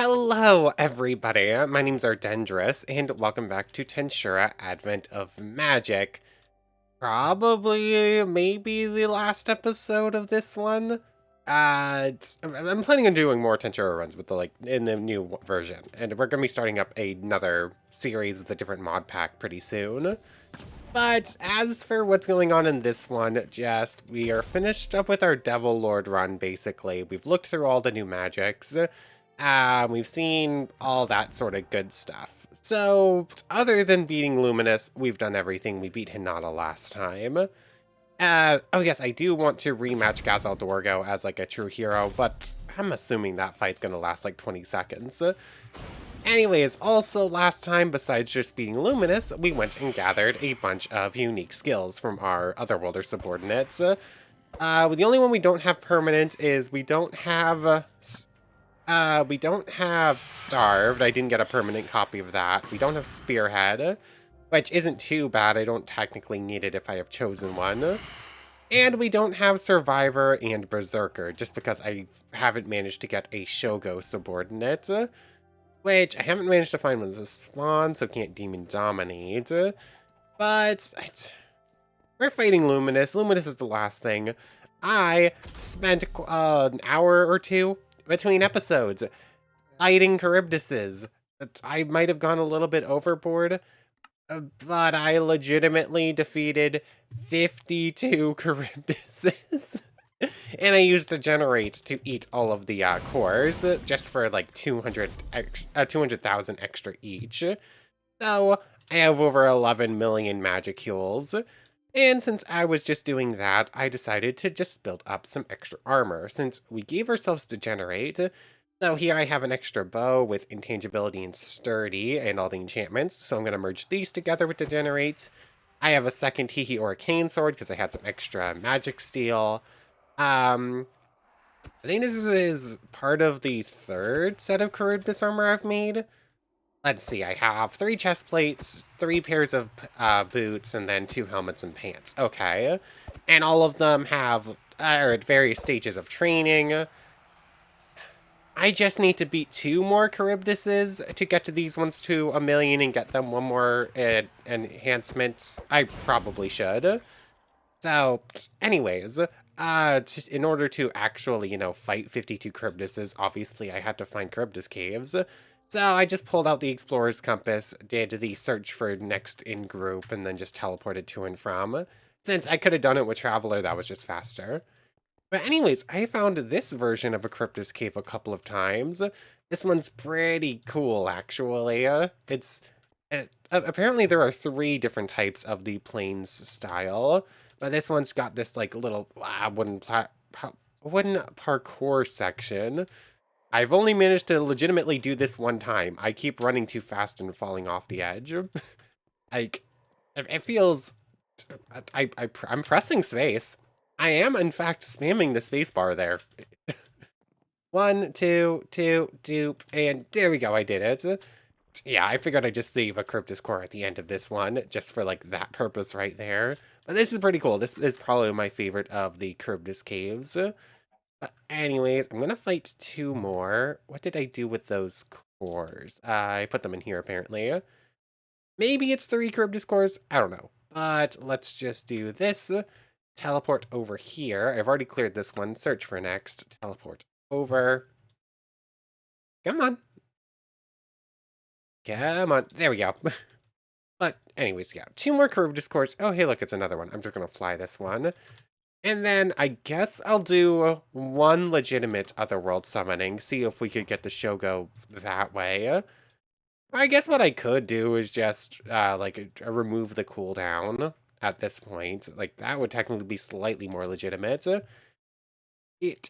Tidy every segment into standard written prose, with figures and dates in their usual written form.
Hello, everybody. My name's Ardendris, and welcome back to Tensura Advent of Magic. Probably, maybe the last episode of this one. I'm planning on doing more Tensura runs with in the new version, and we're gonna be starting up another series with a different mod pack pretty soon. But as for what's going on in this one, we are finished up with our Devil Lord run, basically. We've looked through all the new magics. We've seen all that sort of good stuff. So, other than beating Luminous, we've done everything. We beat Hinata last time. Oh yes, I do want to rematch Gazal Dorgo as like a true hero, but I'm assuming that fight's gonna last like 20 seconds. Anyways, also last time, besides just being Luminous, we went and gathered a bunch of unique skills from our Otherworlder subordinates. The only one we don't have permanent is we don't have Starved. I didn't get a permanent copy of that. We don't have Spearhead, which isn't too bad. I don't technically need it if I have chosen one. And we don't have Survivor and Berserker, just because I haven't managed to get a Shogo subordinate, which I haven't managed to find one's a spawn, so can't Demon Dominate. But we're fighting Luminous. Luminous is the last thing. I spent an hour or two between episodes fighting Charybdises. I might have gone a little bit overboard, but I legitimately defeated 52 Charybdises. And I used to generate to eat all of the cores, just for like 200,000 extra each. So I have over 11 million magicules. And since I was just doing that, I decided to just build up some extra armor, since we gave ourselves Degenerate. So here I have an extra bow with Intangibility and Sturdy and all the enchantments, so I'm going to merge these together with Degenerate. I have a second Hihi Arcane Sword because I had some extra magic steel. I think this is part of the third set of Charybdis armor I've made. Let's see, I have 3 chest plates, 3 pairs of boots, and then 2 helmets and pants. Okay. And all of them are at various stages of training. I just need to beat 2 more Charybdises to get to these ones to 1,000,000 and get them one more enhancement. I probably should. So, anyways, in order to actually, fight 52 Charybdises, obviously I had to find Charybdis caves. So I just pulled out the Explorer's Compass, did the search for next in group, and then just teleported to and from. Since I could have done it with Traveler, that was just faster. But anyways, I found this version of a Charybdis cave a couple of times. This one's pretty cool, actually. Apparently there are 3 different types of the Plains style. But this one's got this like little wooden parkour section. I've only managed to legitimately do this one time. I keep running too fast and falling off the edge. Like, it feels... I'm pressing space. I am, in fact, spamming the space bar there. 1, 2, 2, doop, and there we go, I did it. Yeah, I figured I'd just save a Cryptus core at the end of this one, just for, like, that purpose right there. But this is pretty cool. This is probably my favorite of the Charybdis caves. But anyways, I'm gonna fight 2 more. What did I do with those cores? I put them in here, apparently. Maybe it's 3 Charybdis cores? I don't know. But let's just do this. Teleport over here. I've already cleared this one. Search for next. Teleport over. Come on. Come on. There we go. But anyways, yeah. 2 more Charybdis cores. Oh, hey, look, it's another one. I'm just going to fly this one. And then I guess I'll do 1 legitimate Otherworld summoning. See if we could get the Shogo that way. I guess what I could do is just, remove the cooldown at this point. Like, that would technically be slightly more legitimate.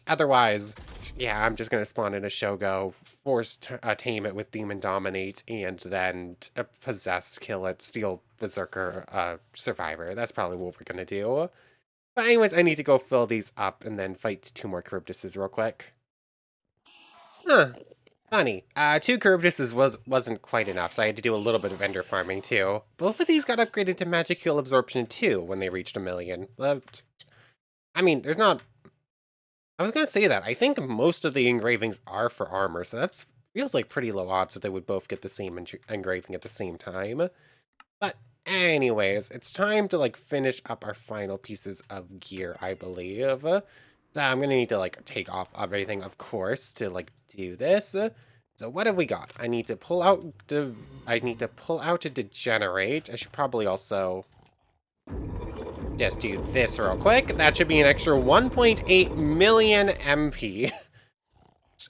Otherwise, yeah, I'm just going to spawn in a Shogo, force tame it with Demon Dominate, and then possess, kill it, steal Berserker, Survivor. That's probably what we're going to do. But anyways, I need to go fill these up and then fight 2 more Charybdises real quick. Huh. Funny. 2 Charybdises wasn't quite enough, so I had to do a little bit of Ender farming too. Both of these got upgraded to Magic Heal Absorption too when they reached 1,000,000. But, I mean, there's not... I was gonna say that. I think most of the engravings are for armor, so that's Feels like pretty low odds that they would both get the same engraving at the same time. But anyways, it's time to like finish up our final pieces of gear, I believe. So I'm gonna need to like take off everything, of course, to like do this. So what have we got? I need to pull out a degenerate. I should probably also just do this real quick. That should be an extra 1.8 million MP.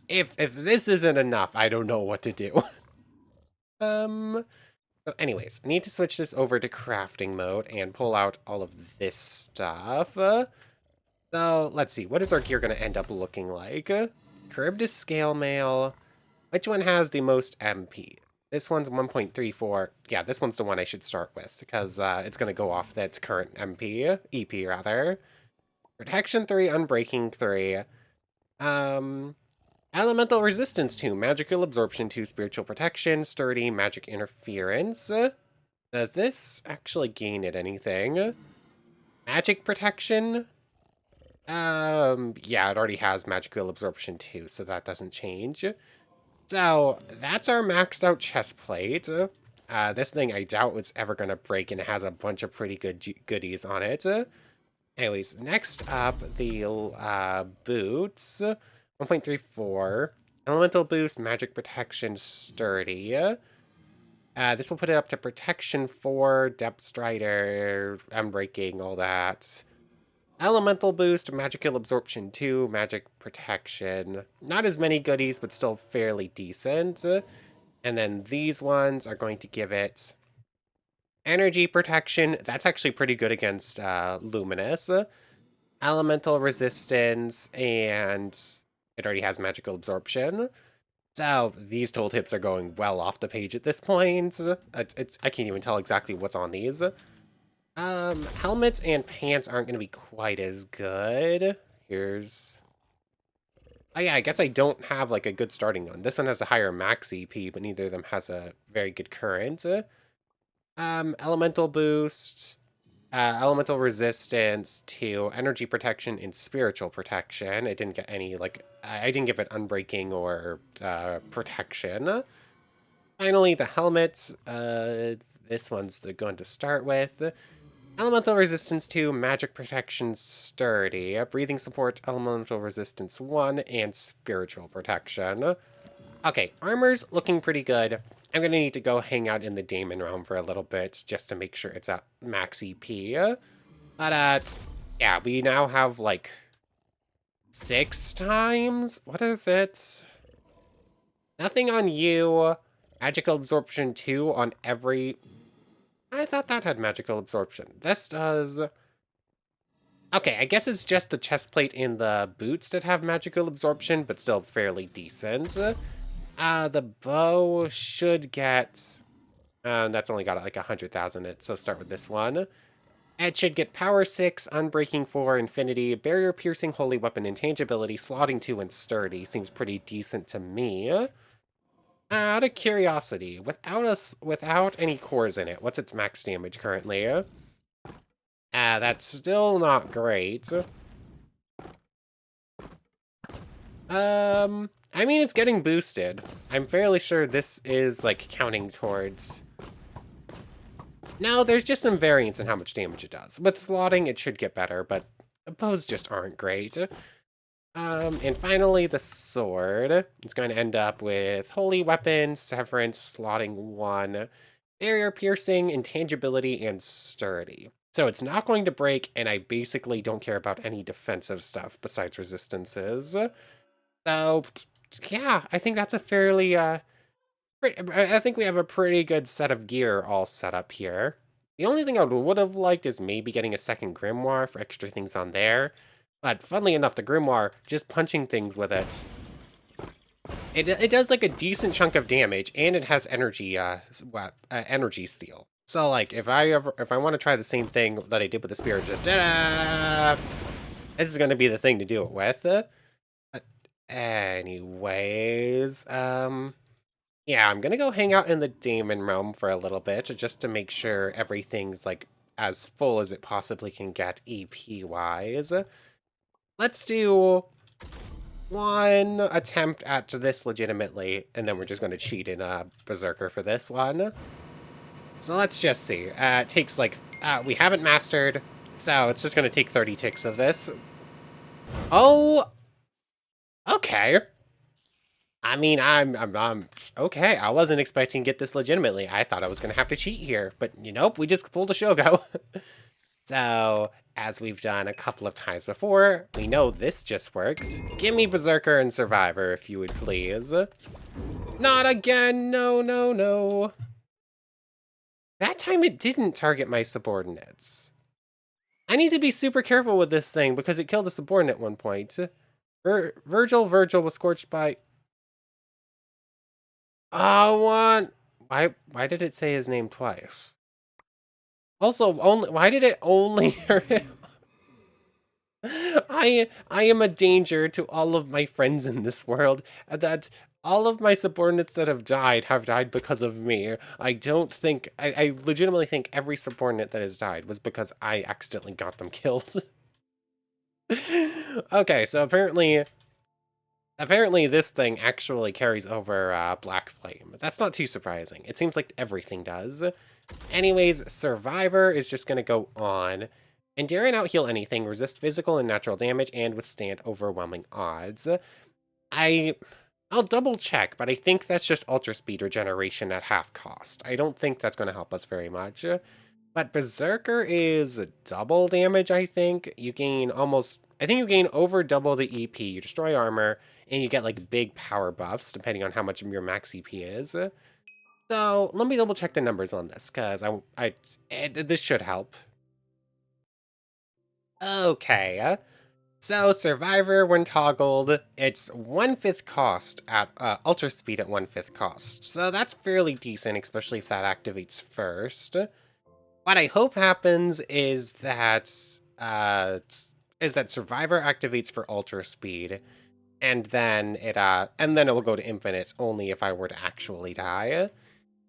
If this isn't enough, I don't know what to do. So anyways, I need to switch this over to crafting mode and pull out all of this stuff. So let's see, what is our gear going to end up looking like? Curb to scale mail. Which one has the most MP? This one's 1.34. Yeah, this one's the one I should start with because it's going to go off its current MP, EP rather. Protection 3, Unbreaking 3. Elemental Resistance 2, Magical Absorption 2, Spiritual Protection, Sturdy, Magic Interference. Does this actually gain it anything? Magic Protection? Yeah, it already has Magical Absorption 2, so that doesn't change. So, that's our maxed out chest plate. This thing I doubt was ever going to break, and it has a bunch of pretty good goodies on it. Anyways, next up, the boots. 1.34. Elemental boost, magic protection, sturdy. This will put it up to protection 4, depth strider, unbreaking, all that. Elemental boost, magical absorption 2, magic protection. Not as many goodies, but still fairly decent. And then these ones are going to give it energy protection. That's actually pretty good against Luminous. Elemental resistance, and it already has magical absorption. So these tooltips are going well off the page at this point. I can't even tell exactly what's on these. Helmets and pants aren't going to be quite as good. Here's... Oh yeah, I guess I don't have like a good starting one. This one has a higher max EP, but neither of them has a very good current. Elemental boost, elemental resistance to energy protection and spiritual protection. It didn't get any, like, I didn't give it unbreaking or protection. Finally, the helmet. This one's the going to start with. Elemental resistance 2, magic protection sturdy, breathing support, elemental resistance 1, and spiritual protection. Okay, armor's looking pretty good. I'm gonna need to go hang out in the Daemon realm for a little bit just to make sure it's at max EP. But, yeah, we now have, like, 6 times? What is it? Nothing on you. Magical absorption 2 on every... I thought that had magical absorption. This does... Okay, I guess it's just the chest plate and the boots that have magical absorption, but still fairly decent. The bow should get... that's only got like 100,000 in it, so start with this one. It should get Power 6, Unbreaking 4, Infinity, Barrier Piercing, Holy Weapon, Intangibility, Slotting 2, and Sturdy. Seems pretty decent to me. Out of curiosity, without any cores in it, what's its max damage currently? That's still not great. I mean, it's getting boosted. I'm fairly sure this is, like, counting towards... No, there's just some variance in how much damage it does. With slotting, it should get better, but bows just aren't great. And finally, the sword. It's going to end up with Holy Weapon, Severance, Slotting 1, Barrier Piercing, Intangibility, and Sturdy. So it's not going to break, and I basically don't care about any defensive stuff besides resistances. So, yeah, I think that's a fairly, I think we have a pretty good set of gear all set up here. The only thing I would have liked is maybe getting a second Grimoire for extra things on there. But funnily enough, the Grimoire, just punching things with it, it does like a decent chunk of damage, and it has energy, energy steal. So like, if I want to try the same thing that I did with the spear, just this is going to be the thing to do it with. But anyways, yeah, I'm gonna go hang out in the Daemon realm for a little bit just to make sure everything's like as full as it possibly can get EP wise. Let's do one attempt at this legitimately, and then we're just going to cheat in Berserker for this one. So let's just see. It takes like, we haven't mastered, so it's just going to take 30 ticks of this. Oh, okay. I mean, I'm okay. I wasn't expecting to get this legitimately. I thought I was going to have to cheat here, but nope, we just pulled a Shogo. So, as we've done a couple of times before, we know this just works. Give me Berserker and Survivor, if you would please. Not again! No, no, no. That time it didn't target my subordinates. I need to be super careful with this thing because it killed a subordinate at one point. Virgil was scorched by... what? Why did it say his name twice? Also, why did it only hurt him? I am a danger to all of my friends in this world, and that all of my subordinates that have died because of me. I don't think, I legitimately think every subordinate that has died was because I accidentally got them killed. Okay, so apparently this thing actually carries over Black Flame. That's not too surprising. It seems like everything does. Anyways, Survivor is just gonna go on. Endure and out-heal anything, resist physical and natural damage, and withstand overwhelming odds. I'll double check, but I think that's just Ultra Speed regeneration at half cost. I don't think that's going to help us very much. But Berserker is double damage, I think. You gain I think you gain over double the EP, you destroy armor, and you get like big power buffs, depending on how much your max EP is. So, let me double check the numbers on this, because this should help. Okay, so Survivor, when toggled, it's 1/5 cost at Ultra Speed at 1/5 cost. So that's fairly decent, especially if that activates first. What I hope happens is that Survivor activates for Ultra Speed, and then it will go to Infinite only if I were to actually die.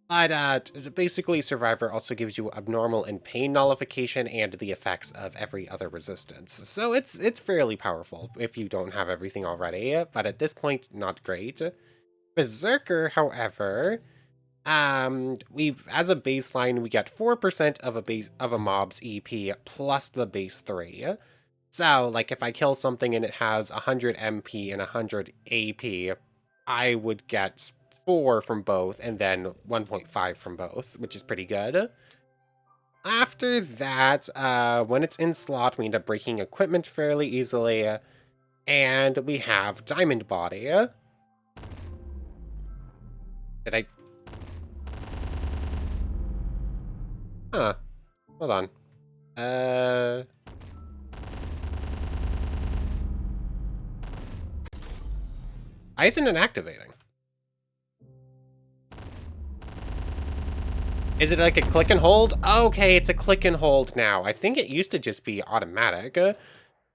But basically, Survivor also gives you abnormal and pain nullification and the effects of every other resistance. So it's fairly powerful if you don't have everything already, but at this point, not great. Berserker, however, as a baseline, we get 4% of a mob's EP plus the base 3. So, like, if I kill something and it has 100 MP and 100 AP, I would get 4 from both, and then 1.5 from both, which is pretty good. After that, when it's in slot, we end up breaking equipment fairly easily, and we have Diamond Body. Did I... Huh. Hold on. Why isn't it activating? Is it like a click and hold? Okay, it's a click and hold now. I think it used to just be automatic. But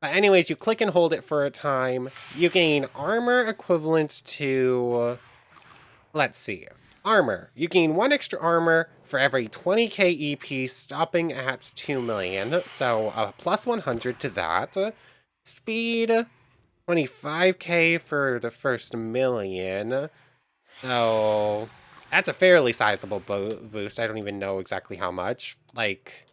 anyways, you click and hold it for a time. You gain armor equivalent to... Let's see. Armor. You gain 1 extra armor for every 20k EP stopping at 2 million. So plus 100 to that. Speed. 25k for the first million. So... That's a fairly sizable boost. I don't even know exactly how much. Like,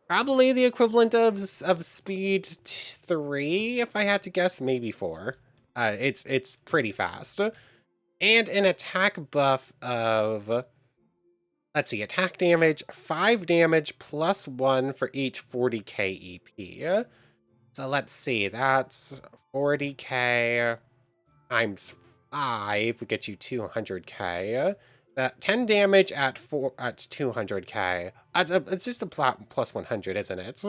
probably the equivalent of speed 3, if I had to guess, maybe 4. It's pretty fast. And an attack buff of, let's see, attack damage, 5 damage plus 1 for each 40k EP. So let's see, that's 40k times 5 would get you 200k. 10 damage at 200k. It's just a plus 100, isn't it?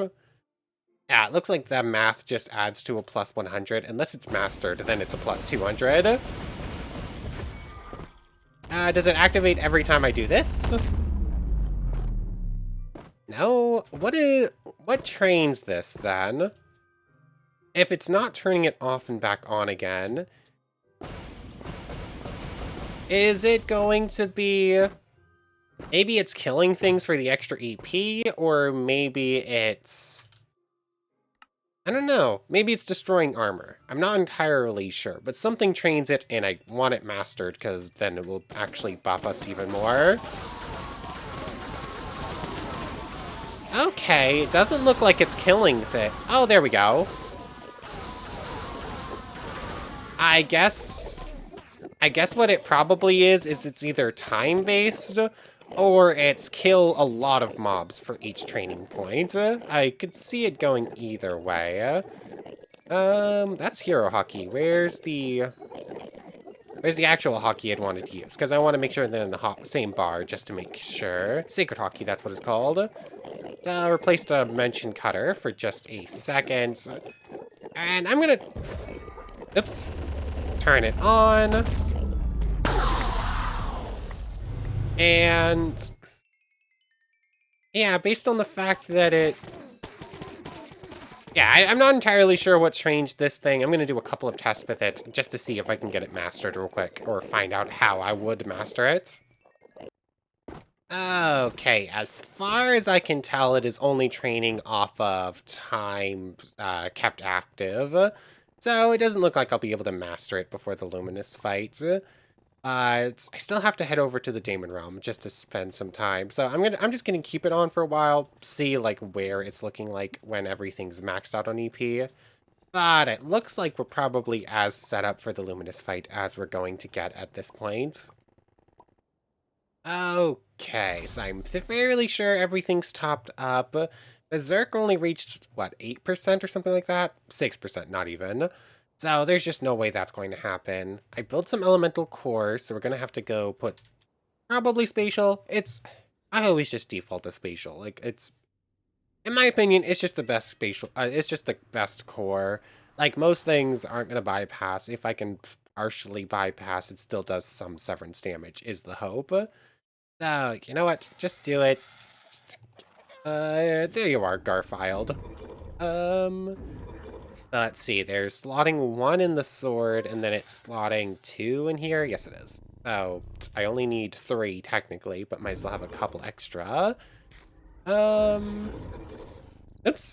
Yeah, it looks like the math just adds to a plus 100. Unless it's mastered, then it's a plus 200. Does it activate every time I do this? No. What trains this, then? If it's not turning it off and back on again... Is it going to be... Maybe it's killing things for the extra EP, or maybe it's... I don't know. Maybe it's destroying armor. I'm not entirely sure, but something trains it and I want it mastered because then it will actually buff us even more. Okay, it doesn't look like it's killing it. Oh, there we go. I guess what it probably is it's either time-based or it's kill a lot of mobs for each training point. I could see it going either way. That's hero hockey. Where's the actual hockey I'd wanted to use? Because I want to make sure they're in the same bar just to make sure. Sacred hockey, that's what it's called. Replaced a mention cutter for just a second. And I'm gonna... Oops. Turn it on. And... yeah, based on the fact that it... yeah, I'm not entirely sure what's changed this thing. I'm going to do a couple of tests with it just to see if I can get it mastered real quick or find out how I would master it. Okay, as far as I can tell, it is only training off of time kept active. So it doesn't look like I'll be able to master it before the Luminous fight. I still have to head over to the Daemon realm just to spend some time. So I'm just gonna keep it on for a while, see like where it's looking like when everything's maxed out on EP. But it looks like we're probably as set up for the Luminous fight as we're going to get at this point. Okay, so I'm fairly sure everything's topped up. Berserk only reached, what, 8% or something like that? 6%, not even. So there's just no way that's going to happen. I built some elemental cores, so we're going to have to go put probably spatial. I always just default to spatial. Like, in my opinion, it's just the best spatial, it's just the best core. Like, most things aren't going to bypass. If I can partially bypass, it still does some severance damage, is the hope. So, you know what? Just do it. There you are, Garfield. Let's see. There's slotting 1 in the sword, and then it's slotting 2 in here. Yes, it is. So, I only need 3, technically, but might as well have a couple extra. Oops,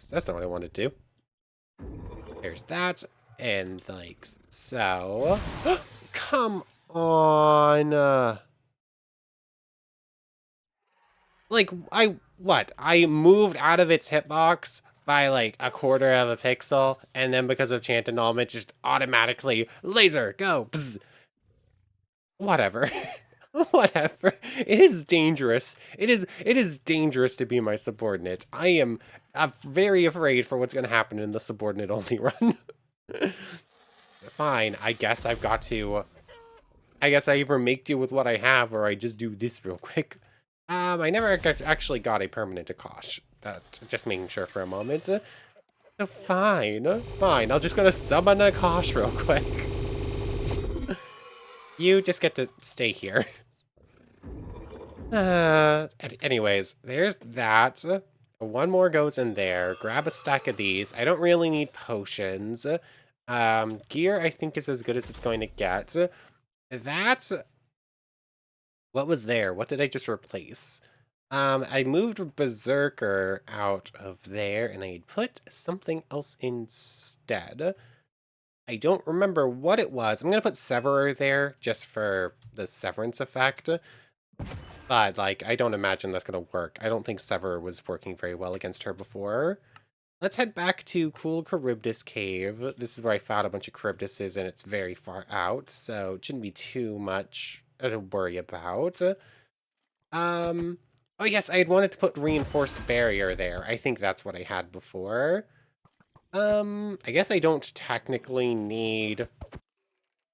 that's not what I wanted to do. There's that, and, like, so... Come on! Like, I moved out of its hitbox by, like, a quarter of a pixel, and then because of chant annulment, just automatically, laser, go, bzz. Whatever. Whatever. It is dangerous. It is dangerous to be my subordinate. I am very afraid for what's going to happen in the subordinate-only run. Fine, I guess I've got to... I guess I either make do with what I have, or I just do this real quick. I never actually got a permanent Akash. That's just making sure for a moment. So fine, fine. I'm just gonna summon a Akash real quick. You just get to stay here. Anyways, there's that. One more goes in there. Grab a stack of these. I don't really need potions. Gear, I think, is as good as it's going to get. That's... what was there? What did I just replace? I moved Berserker out of there, and I put something else instead. I don't remember what it was. I'm gonna put Severer there, just for the severance effect. But, like, I don't imagine that's gonna work. I don't think Severer was working very well against her before. Let's head back to Cool Charybdis Cave. This is where I found a bunch of Charybdises, and it's very far out, so it shouldn't be too much to worry about. Oh yes, I had wanted to put reinforced barrier there. I think that's what I had before. I guess I don't technically need...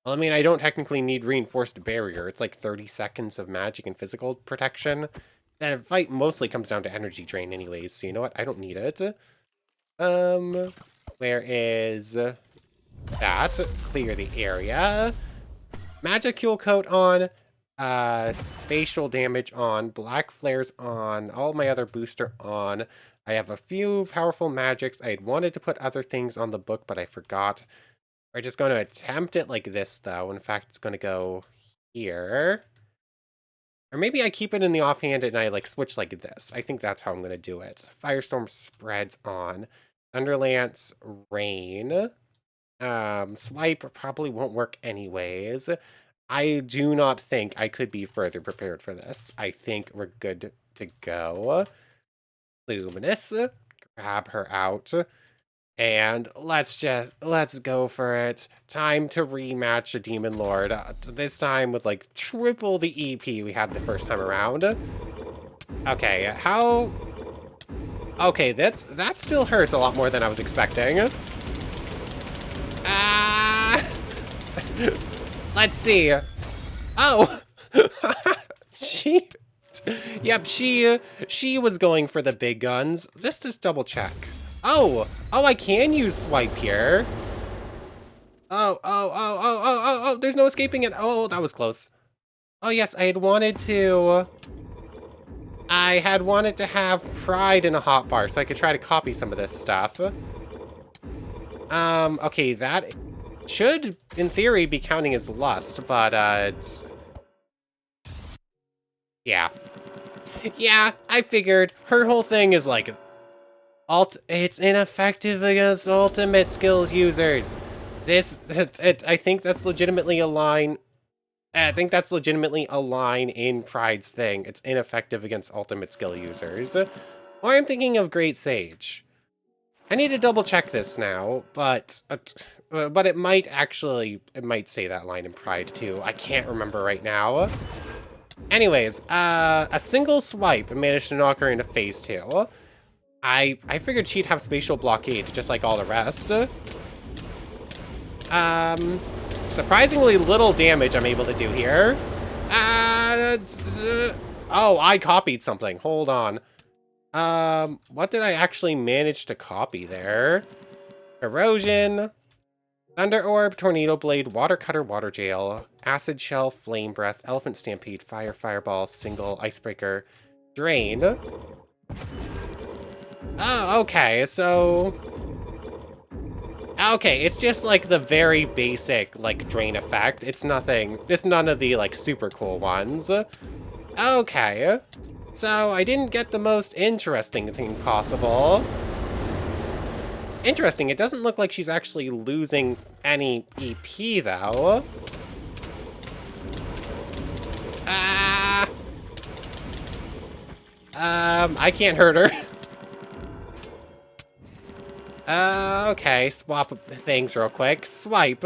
well, I mean, I don't technically need reinforced barrier. It's like 30 seconds of magic and physical protection. The fight mostly comes down to energy drain anyways, so you know what? I don't need it. Where is that? Clear the area. Magicule coat on. Spatial damage on, black flares on, all my other booster on. I have a few powerful magics. I had wanted to put other things on the book, but I forgot. We're just going to attempt it like this, though. In fact, it's going to go here. Or maybe I keep it in the offhand and I, like, switch like this. I think that's how I'm going to do it. Firestorm spreads on. Thunderlance, Rain. Swipe probably won't work anyways. I do not think I could be further prepared for this. I think we're good to go. Luminous, grab her out. And let's go for it. Time to rematch a Demon Lord. This time with like triple the EP we had the first time around. Okay, how... Okay, that still hurts a lot more than I was expecting. Ah! Let's see. Oh! she... Yep, she was going for the big guns. Just to double check. Oh, I can use swipe here. Oh, there's no escaping it. Oh, that was close. Oh yes, I had wanted to have pride in a hotbar so I could try to copy some of this stuff. Okay, that should, in theory, be counting as lust, but, yeah. Yeah, I figured. Her whole thing is like, it's ineffective against ultimate skills users. I think that's legitimately a line. I think that's legitimately a line in Pride's thing. It's ineffective against ultimate skill users. Or I'm thinking of Great Sage. I need to double check this now, but it might say that line in Pride too. I can't remember right now. Anyways, a single swipe managed to knock her into phase 2. I figured she'd have spatial blockade just like all the rest. Surprisingly little damage I'm able to do here. Oh, I copied something. Hold on. What did I actually manage to copy there? Erosion, Thunder Orb, Tornado Blade, Water Cutter, Water Jail, Acid Shell, Flame Breath, Elephant Stampede, Fire, Fireball, Single, Icebreaker, Drain. Oh, okay, so... Okay, it's just like the very basic, like, Drain effect. It's none of the, like, super cool ones. Okay. So, I didn't get the most interesting thing possible. Interesting, it doesn't look like she's actually losing any EP, though. I can't hurt her. Okay, swap things real quick. Swipe.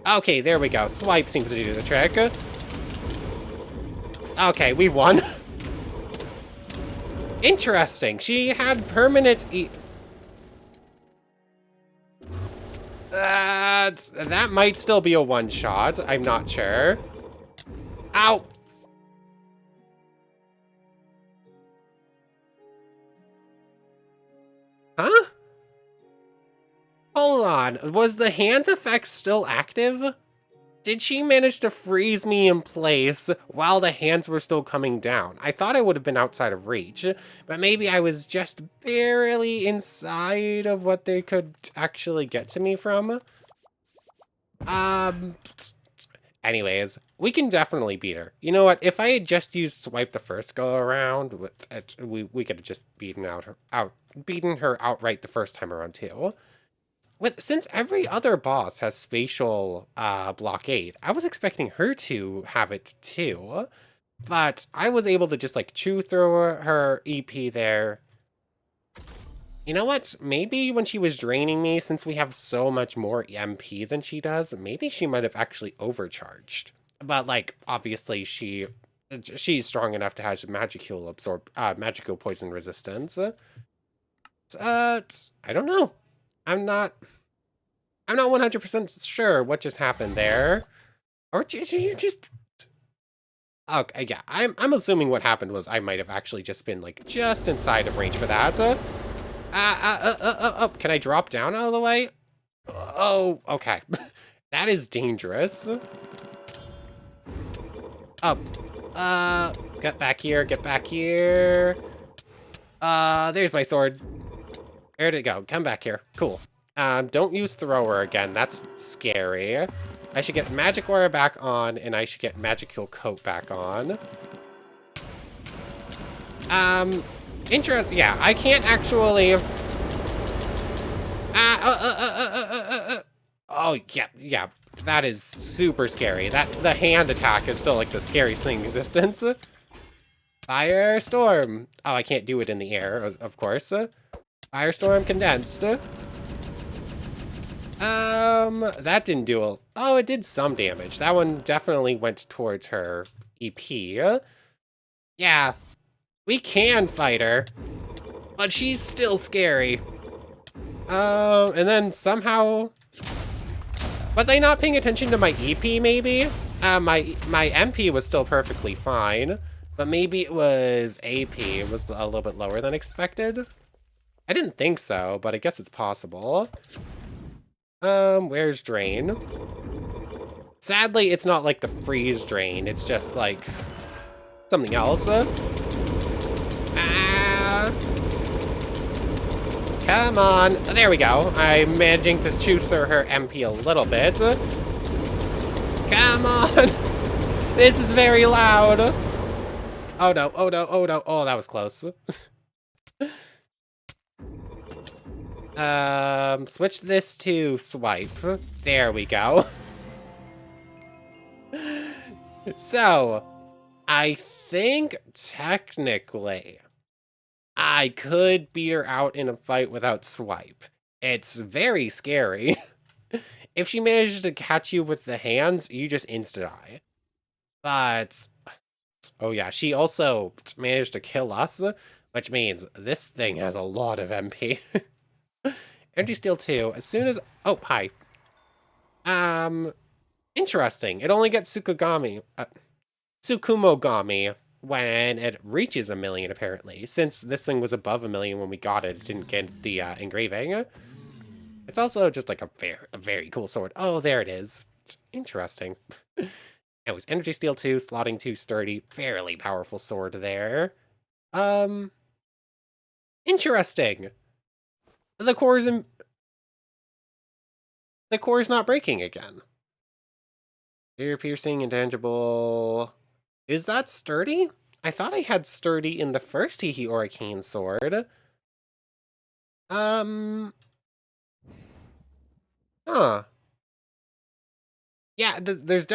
Okay, there we go. Swipe seems to do the trick. Okay, we won. Interesting. She had permanent that might still be a one-shot. I'm not sure. Ow! Huh? Hold on. Was the hand effect still active? Did she manage to freeze me in place while the hands were still coming down? I thought I would have been outside of reach, but maybe I was just barely inside of what they could actually get to me from. Anyways, we can definitely beat her. You know what? If I had just used swipe the first go around, we could have just beaten her outright the first time around too. Since every other boss has spatial blockade, I was expecting her to have it too, but I was able to just like chew through her EP there. You know what? Maybe when she was draining me, since we have so much more MP than she does, maybe she might have actually overcharged. But like, obviously she's strong enough to have Magical poison resistance. I don't know. I'm not 100% sure what just happened there. Or did you just... Okay, yeah, I'm assuming what happened was I might have actually just been, like, just inside of range for that. Can I drop down out of the way? Oh, okay. That is dangerous. Up. Get back here, get back here. There's my sword. Where'd it go? Come back here. Cool. Don't use thrower again. That's scary. I should get magic aura back on, and I should get magical coat back on. Yeah, I can't actually... Oh, yeah, yeah. That is super scary. The hand attack is still like the scariest thing in existence. Firestorm. Oh, I can't do it in the air, of course. Firestorm condensed. That didn't do a... Oh, it did some damage. That one definitely went towards her EP. Yeah, we can fight her, but she's still scary. And then somehow... Was I not paying attention to my EP, maybe? My MP was still perfectly fine, but maybe it was AP. It was a little bit lower than expected. I didn't think so, but I guess it's possible. Where's Drain? Sadly, it's not like the freeze Drain. It's just like something else. Come on. There we go. I'm managing to juicer her MP a little bit. Come on. This is very loud. Oh no, oh no, oh no. Oh, that was close. Switch this to swipe. There we go. So, I think technically I could beat her out in a fight without swipe. It's very scary. If she manages to catch you with the hands, you just insta-die. But, oh yeah, she also managed to kill us, which means this thing has a lot of MP. Energy Steel 2, as soon as... Oh, hi. Interesting. It only gets Tsukumogami when it reaches 1 million, apparently. Since this thing was above 1 million when we got it, it didn't get the engraving. It's also just like a very cool sword. Oh, there it is. It's interesting. It was Energy Steel 2, slotting 2 sturdy, fairly powerful sword there. Interesting. The core's not breaking again. Ear piercing, intangible. Is that sturdy? I thought I had sturdy in the first Hihi Oricane sword. Huh. Yeah, there's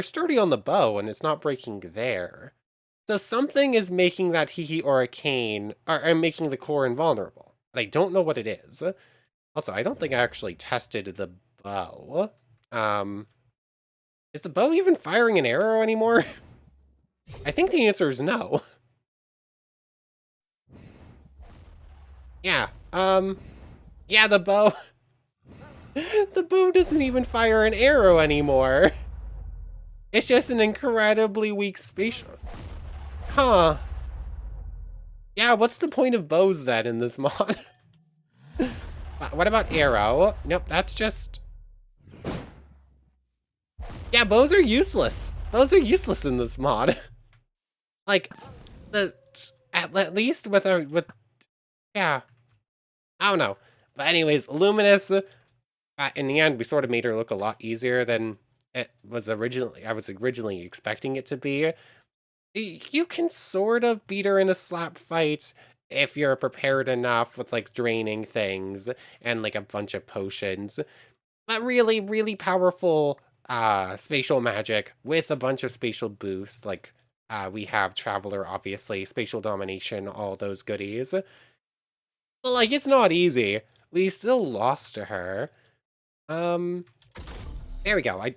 sturdy on the bow, and it's not breaking there. So something is making that Hihi Oricane, or making the core invulnerable. But I don't know what it is. Also, I don't think I actually tested the bow. Is the bow even firing an arrow anymore? I think the answer is no. Yeah, yeah, the bow... The bow doesn't even fire an arrow anymore. It's just an incredibly weak spatial... Huh. Yeah, what's the point of bows then in this mod? What about arrow? Nope, that's just... Yeah, bows are useless. Bows are useless in this mod. Like, at least with yeah. I don't know. But anyways, Luminous, in the end, we sort of made her look a lot easier than I was originally expecting it to be. You can sort of beat her in a slap fight if you're prepared enough with, like, draining things and, like, a bunch of potions. But really, really powerful spatial magic with a bunch of spatial boosts, like we have Traveler, obviously, spatial domination, all those goodies. But, like, it's not easy. We still lost to her. There we go. I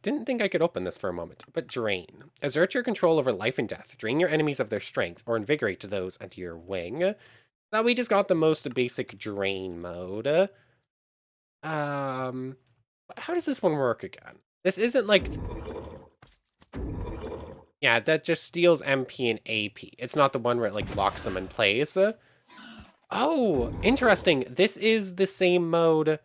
didn't think I could open this for a moment, but Drain. Assert your control over life and death. Drain your enemies of their strength, or invigorate those under your wing. So we just got the most basic Drain mode. How does this one work again? This isn't like... Yeah, that just steals MP and AP. It's not the one where it, like, locks them in place. Oh, interesting. This is the same mode.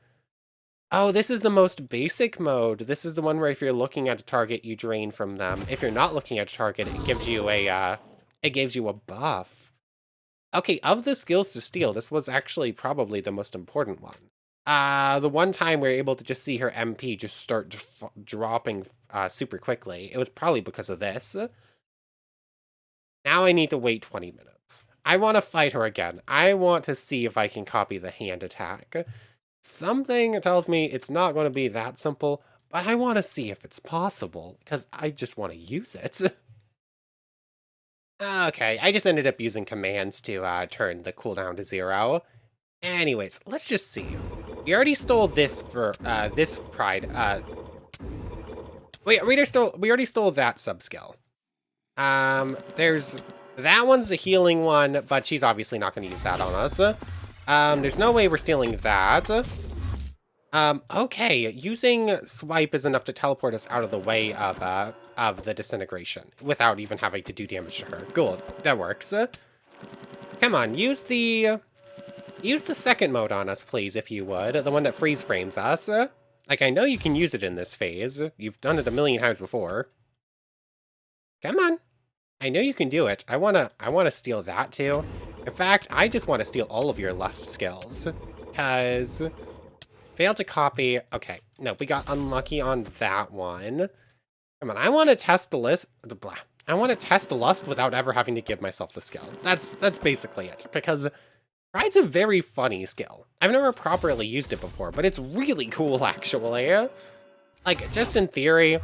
Oh, this is the most basic mode. This is the one where if you're looking at a target, you drain from them. If you're not looking at a target, it gives you a buff. Okay, of the skills to steal, this was actually probably the most important one. The one time we were able to just see her MP just start dropping super quickly, it was probably because of this. Now I need to wait 20 minutes. I want to fight her again. I want to see if I can copy the hand attack. Something tells me it's not going to be that simple, but I want to see if it's possible, because I just want to use it. Okay, I just ended up using commands to turn the cooldown to 0. Anyways, let's just see. We already stole this for this pride. Wait, we already stole that subskill. There's that one's a healing one, but she's obviously not going to use that on us. There's no way we're stealing that. Okay, using swipe is enough to teleport us out of the way of the disintegration without even having to do damage to her. Cool, that works. Come on, use the second mode on us, please, if you would. The one that freeze frames us. Like, I know you can use it in this phase. You've done it a million times before. Come on. I know you can do it. I wanna steal that too. In fact, I just want to steal all of your lust skills. Cause failed to copy. Okay, no, we got unlucky on that one. Come on, I want to test the list. Blah. I want to test lust without ever having to give myself the skill. That's basically it. Because Pride's a very funny skill. I've never properly used it before, but it's really cool, actually. Like, just in theory,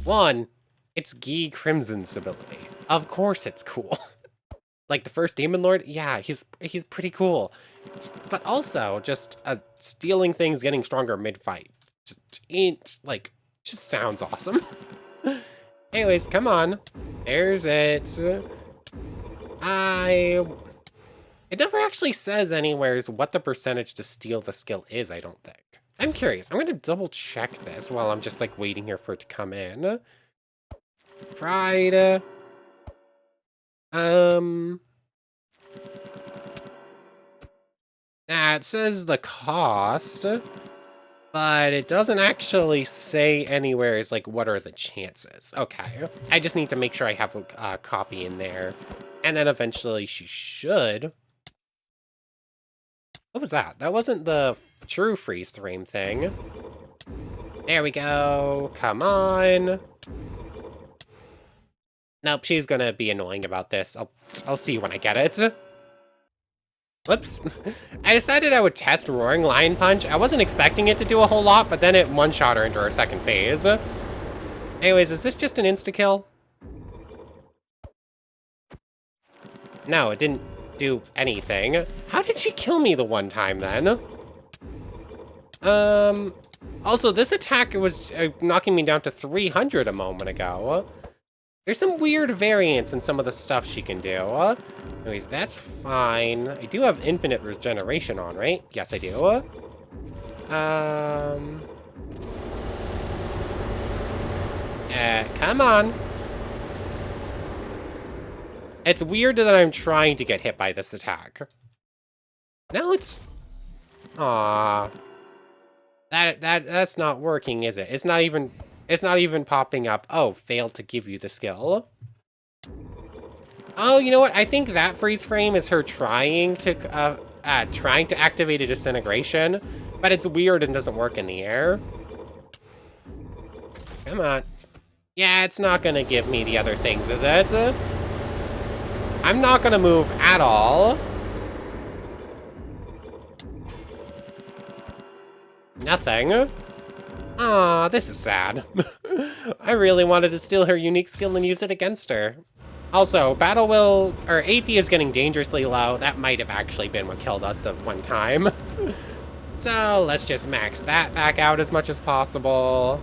one, it's Guy Crimson's ability. Of course it's cool. Like, the first Demon Lord, yeah, he's pretty cool. But also, just stealing things, getting stronger mid-fight. Just sounds awesome. Anyways, come on. There's it. It never actually says anywhere what the percentage to steal the skill is, I don't think. I'm curious. I'm going to double check this while I'm just, like, waiting here for it to come in. Pride. It says the cost, but it doesn't actually say anywhere is like, what are the chances? Okay, I just need to make sure I have a copy in there. And then eventually she should. What was that? That wasn't the true freeze frame thing. There we go. Come on. Nope, she's gonna be annoying about this. I'll see when I get it. Whoops. I decided I would test Roaring Lion Punch. I wasn't expecting it to do a whole lot, but then it one-shot her into her second phase. Anyways, is this just an insta-kill? No, it didn't do anything. How did she kill me the one time, then? Also, this attack was knocking me down to 300 a moment ago. There's some weird variance in some of the stuff she can do. Anyways, that's fine. I do have infinite regeneration on, right? Yes, I do. Come on. It's weird that I'm trying to get hit by this attack. Now it's... Aww. That's not working, is it? It's not even popping up. Oh, failed to give you the skill. Oh, you know what? I think that freeze frame is her trying to activate a disintegration, but it's weird and doesn't work in the air. Come on. Yeah, it's not gonna give me the other things, is it? I'm not gonna move at all. Nothing. Aw, this is sad. I really wanted to steal her unique skill and use it against her. Also, Battle Will, or AP is getting dangerously low. That might have actually been what killed us the one time. So, let's just max that back out as much as possible.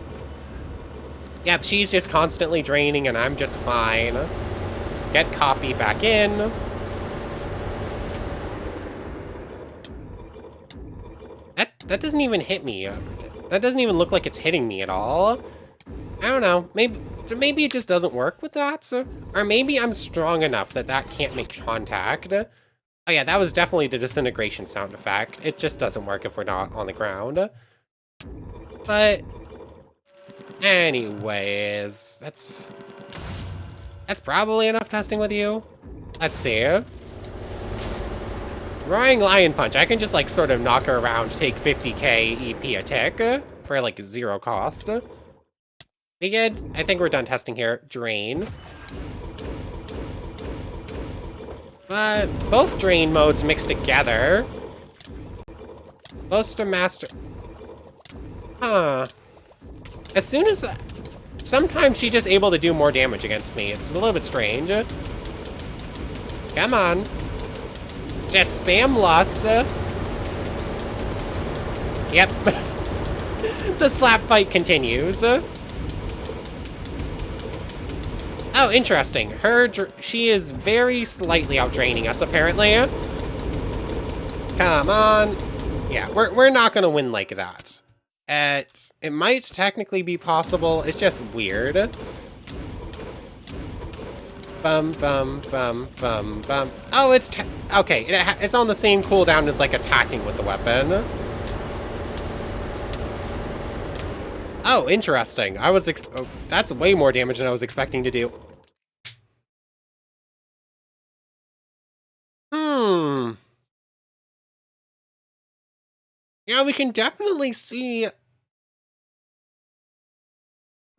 Yep, she's just constantly draining and I'm just fine. Get copy back in. That doesn't even hit me. That doesn't even look like it's hitting me at all. I don't know. Maybe it just doesn't work with that. Or maybe I'm strong enough that can't make contact. Oh yeah, that was definitely the disintegration sound effect. It just doesn't work if we're not on the ground. But anyways, that's probably enough testing with you. Let's see. Roaring Lion Punch. I can just like sort of knock her around, take 50k EP a tick for like 0 cost. We good? I think we're done testing here. Drain. But both drain modes mixed together. Close to master. Huh. As soon as... Sometimes she's just able to do more damage against me. It's a little bit strange. Come on. Just spam lust. Yep. The slap fight continues. Oh, interesting. She is very slightly outdraining us, apparently. Come on. Yeah, we're not gonna win like that. It might technically be possible. It's just weird. Bum, bum, bum, bum, bum. Oh, it's... Okay, it's on the same cooldown as, like, attacking with the weapon. Oh, interesting. Oh, that's way more damage than I was expecting to do. Yeah, we can definitely see...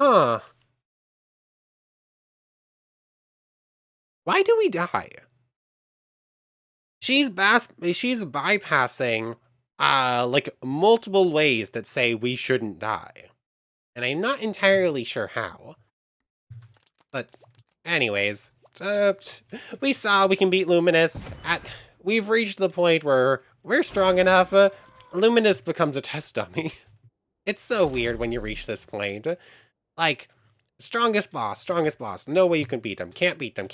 Huh. Why do we die? She's bypassing, like, multiple ways that say we shouldn't die. And I'm not entirely sure how. But, anyways, we saw we can beat Luminous. We've reached the point where we're strong enough. Luminous becomes a test dummy. It's so weird when you reach this point. Like, strongest boss. No way you can beat them. Can't beat them.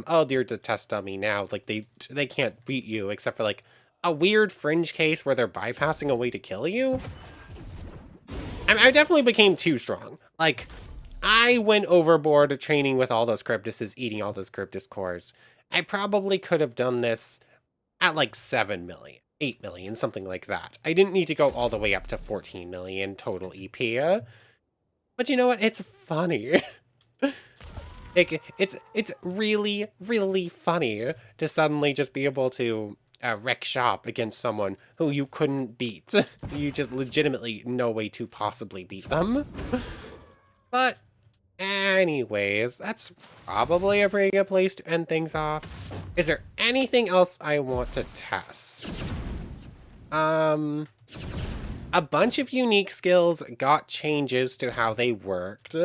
Oh, they're the test dummy now. Like, they can't beat you except for, like, a weird fringe case where they're bypassing a way to kill you. I definitely became too strong. Like, I went overboard training with all those Cryptuses, eating all those Cryptus cores. I probably could have done this at like 7 million, 8 million, something like that. I didn't need to go all the way up to 14 million total EP. But you know what? It's funny. It's really, really funny to suddenly just be able to wreck shop against someone who you couldn't beat. You just legitimately no way to possibly beat them. But anyways, that's probably a pretty good place to end things off. Is there anything else I want to test? A bunch of unique skills got changes to how they worked.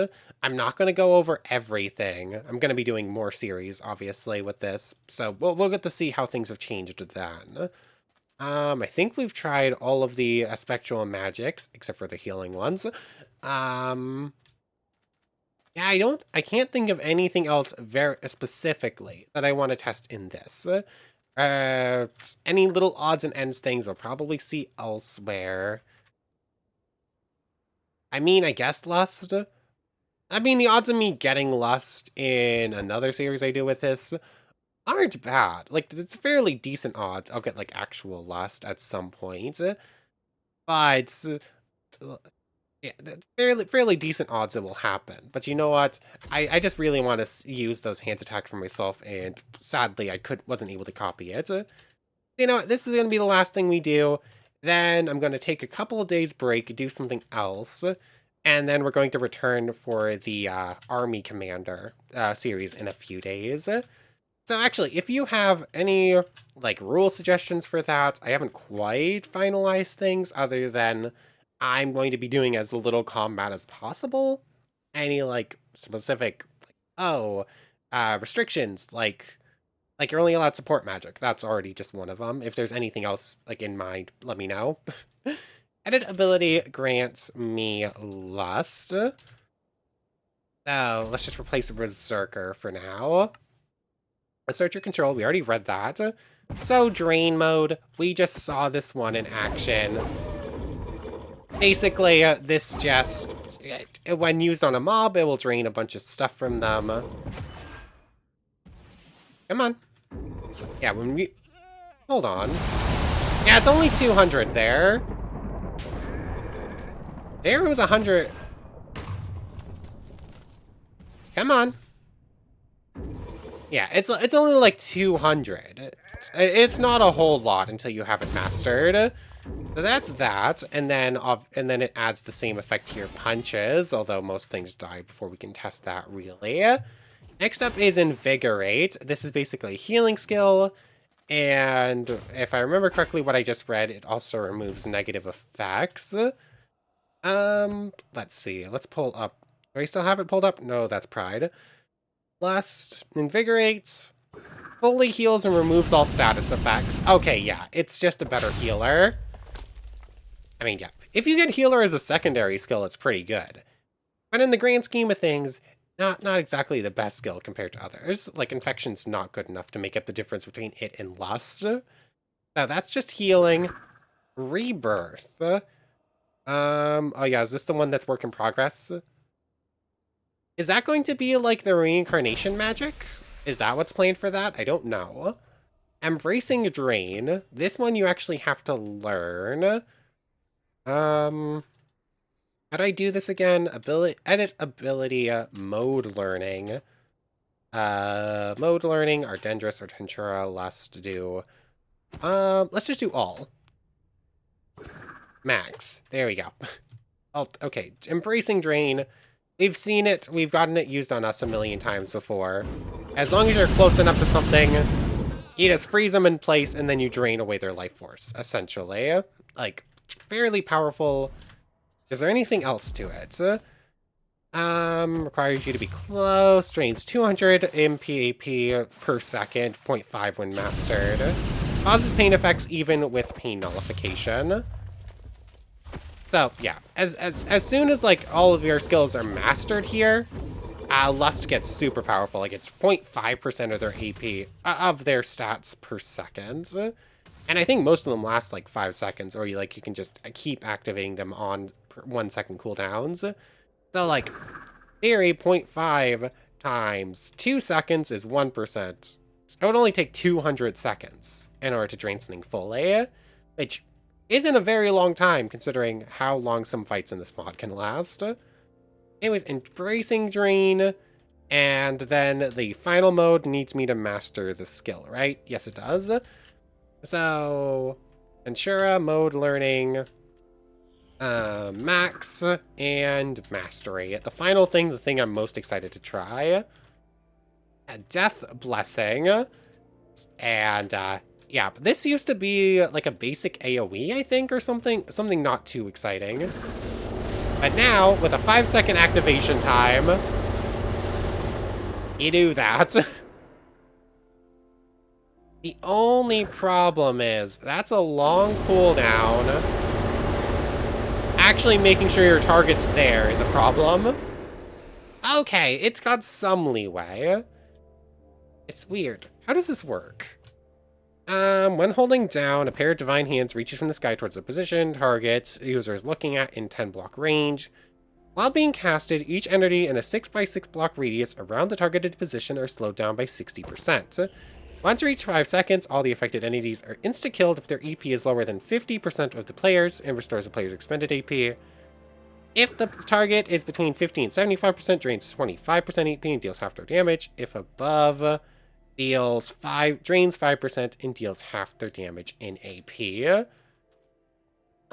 I'm not going to go over everything. I'm going to be doing more series, obviously, with this. So we'll get to see how things have changed then. I think we've tried all of the spectral magics, except for the healing ones. Yeah, I can't think of anything else very specifically that I want to test in this. Any little odds and ends things we'll probably see elsewhere. I mean, I guess Lust. I mean, the odds of me getting Lust in another series I do with this aren't bad. Like, it's fairly decent odds I'll get, like, actual Lust at some point. But, yeah, fairly decent odds it will happen. But you know what? I just really want to use those hands attack for myself, and sadly, I wasn't able to copy it. You know what? This is going to be the last thing we do. Then I'm going to take a couple of days break, do something else, and then we're going to return for the Army Commander series in a few days. So actually, if you have any like rule suggestions for that, I haven't quite finalized things other than I'm going to be doing as little combat as possible. Any like specific, restrictions like you're only allowed support magic. That's already just one of them. If there's anything else like in mind, let me know. Edit ability grants me Lust. So let's just replace Berserker for now. Researcher control, we already read that. So drain mode, we just saw this one in action. Basically, this just, when used on a mob, it will drain a bunch of stuff from them. Come on. Yeah, when we... Hold on. Yeah, it's only 200 there. There was 100. Come on. Yeah, it's only like 200. It's not a whole lot until you have it mastered. So that's that, and then it adds the same effect to your punches, although most things die before we can test that really. Next up is Invigorate. This is basically a healing skill. And if I remember correctly what I just read, it also removes negative effects. Let's see. Let's pull up. Do I still have it pulled up? No, that's Pride. Lust, Invigorates, fully heals and removes all status effects. Okay, yeah, it's just a better healer. I mean, yeah, if you get healer as a secondary skill, it's pretty good. But in the grand scheme of things, not exactly the best skill compared to others. Like, Infection's not good enough to make up the difference between it and Lust. No, that's just healing. Rebirth. Oh yeah, is this the one that's work in progress? Is that going to be like the reincarnation magic? Is that what's planned for that? I don't know. Embracing Drain. This one you actually have to learn. How do I do this again? Edit ability, mode learning. Mode learning, Ardendris or Tensura, Lust do. Let's just do all. Max. There we go. Oh, okay. Embracing Drain. We've seen it. We've gotten it used on us a million times before. As long as you're close enough to something, you just freeze them in place and then you drain away their life force, essentially. Like, fairly powerful. Is there anything else to it? Requires you to be close. Drains 200 MPAP per second, 0.5 when mastered. Causes pain effects even with pain nullification. So, yeah, as soon as, like, all of your skills are mastered here, Lust gets super powerful. Like, it's 0.5% of their AP, of their stats per second. And I think most of them last, like, 5 seconds, or you can just keep activating them on 1 second cooldowns. So, like, theory, 0.5 times 2 seconds is 1%. It would only take 200 seconds in order to drain something fully, which isn't a very long time, considering how long some fights in this mod can last. Anyways, Embracing Drain, and then the final mode needs me to master the skill, right? Yes, it does. So, Tensura, Mode Learning, Max, and Mastery. The final thing, the thing I'm most excited to try, Death Blessing, and, yeah, but this used to be like a basic AoE, I think, or something not too exciting. But now, with a 5-second activation time, you do that. The only problem is, that's a long cooldown. Actually making sure your target's there is a problem. Okay, it's got some leeway. It's weird. How does this work? When holding down, a pair of divine hands reaches from the sky towards the position target user is looking at in 10 block range. While being casted, each entity in a 6x6 block radius around the targeted position are slowed down by 60%. Once reach 5 seconds, all the affected entities are insta-killed if their EP is lower than 50% of the players and restores the player's expended AP. If the target is between 50 and 75%, drains 25% AP and deals half their damage. If above, drains 5% and deals half their damage in AP.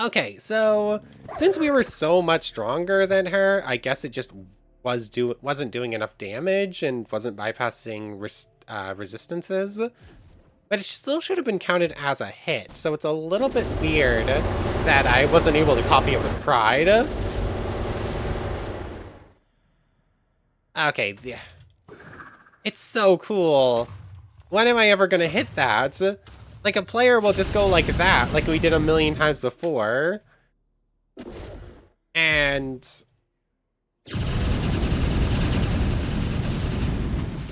Okay, so since we were so much stronger than her, I guess it just wasn't doing enough damage and wasn't bypassing resistances. But it still should have been counted as a hit, so it's a little bit weird that I wasn't able to copy it with Pride. Okay, yeah. It's so cool. When am I ever gonna hit that? Like, a player will just go like that, like we did a million times before. And...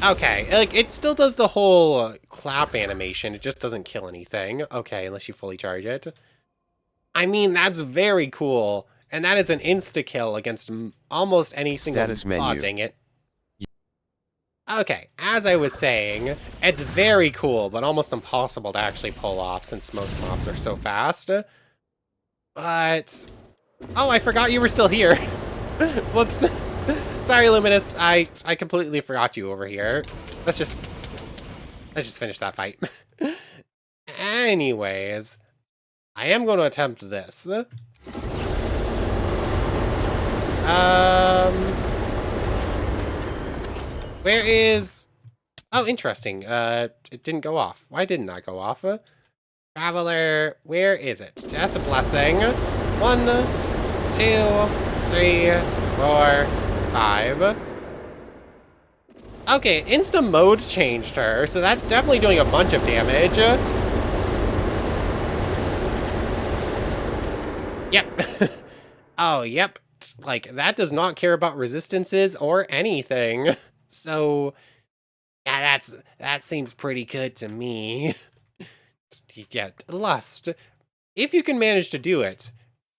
okay, like, it still does the whole clap animation, it just doesnn't kill anything. Okay, unless you fully charge it. I mean, that's very cool. And that is an insta-kill against almost any single... Status menu. Oh, dang it. Okay, as I was saying, it's very cool, but almost impossible to actually pull off since most mobs are so fast. But... oh, I forgot you were still here. Whoops. Sorry, Luminous. I completely forgot you over here. Let's just finish that fight. Anyways, I am going to attempt this. Where is... Oh, interesting. It didn't go off. Why didn't that go off? Traveler, where is it? Death Blessing. 1, 2, 3, 4, 5. Okay, Insta Mode changed her, so that's definitely doing a bunch of damage. Yep. Oh, yep. Like, that does not care about resistances or anything. So, yeah, that seems pretty good to me. Yeah, Lust. If you can manage to do it,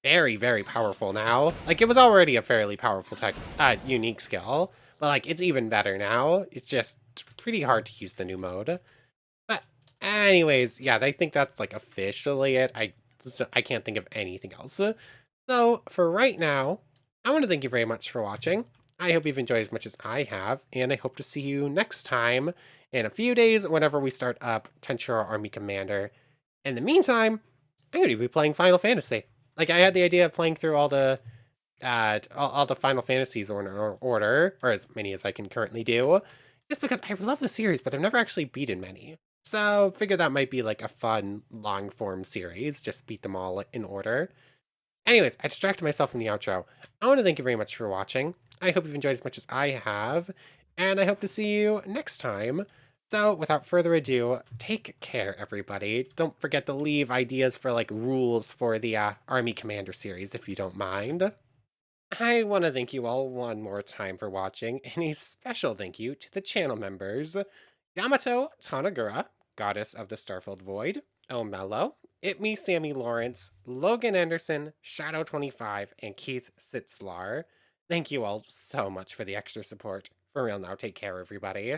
very, very powerful now. Like, it was already a fairly powerful unique skill, but, like, it's even better now. It's just pretty hard to use the new mode. But anyways, yeah, I think that's, like, officially it. I can't think of anything else. So, for right now, I want to thank you very much for watching. I hope you've enjoyed as much as I have, and I hope to see you next time in a few days whenever we start up Tensura Army Commander. In the meantime, I'm going to be playing Final Fantasy. Like, I had the idea of playing through all the Final Fantasies in order, or as many as I can currently do, just because I love the series, but I've never actually beaten many. So, figure that might be like a fun, long-form series, just beat them all in order. Anyways, I distracted myself from the outro. I want to thank you very much for watching. I hope you've enjoyed as much as I have, and I hope to see you next time. So, without further ado, take care, everybody. Don't forget to leave ideas for, like, rules for the Army Commander series, if you don't mind. I want to thank you all one more time for watching, and a special thank you to the channel members, Yamato Tanagura, Goddess of the Starfilled Void, Omello, It Me Sammy Lawrence, Logan Anderson, Shadow25, and Keith Sitzlar. Thank you all so much for the extra support. For real now, take care, everybody.